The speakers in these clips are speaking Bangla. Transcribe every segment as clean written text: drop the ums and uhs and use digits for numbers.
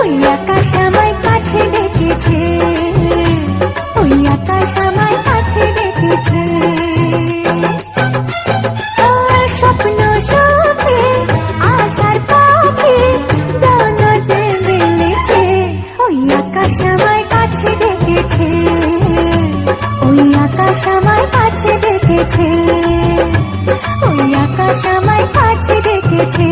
ওই আকাশ আমায় কাছে ডেকেছে, ওই আকাশ আমায় কাছে ডেকেছে। স্বপ্ন সুখে আশার পাখি ডানা যে মেলেছে, ওই আকাশ আমায় কাছে ডেকেছে, ওই আকাশ আমায় কাছে ডেকেছে, ওই আকাশ আমায় কাছে ডেকেছে।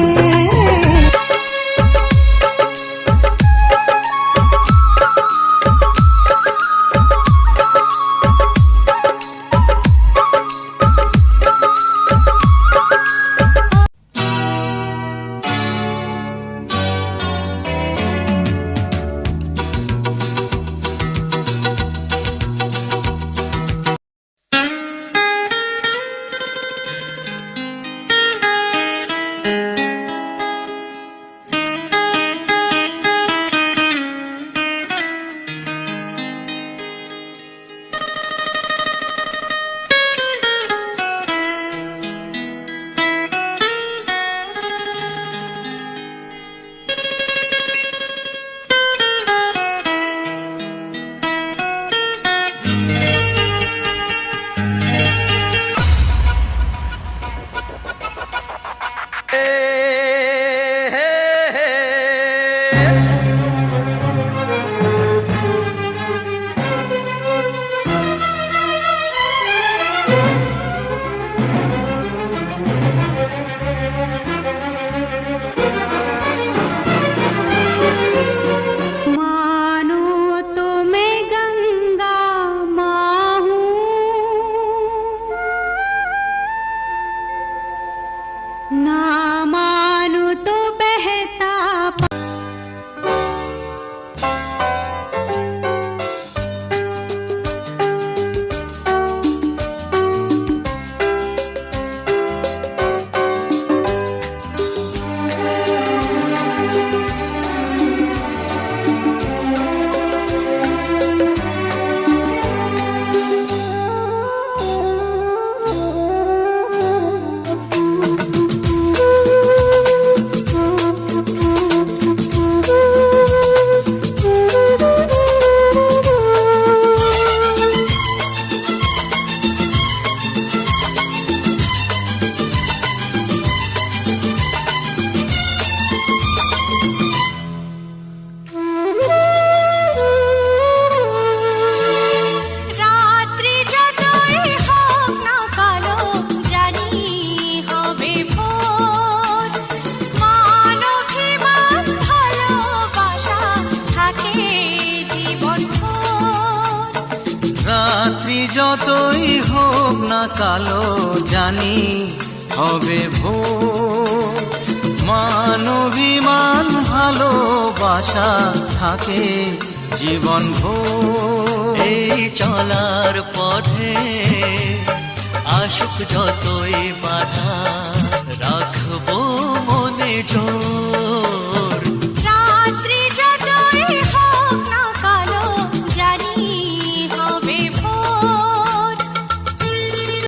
রাত্রি যতই হোক না কালো জানি হবে ভোর, মানবিমান ভালোবাসা থাকে জীবন ভোর। এই চলার পথে আসুক যতই বাধা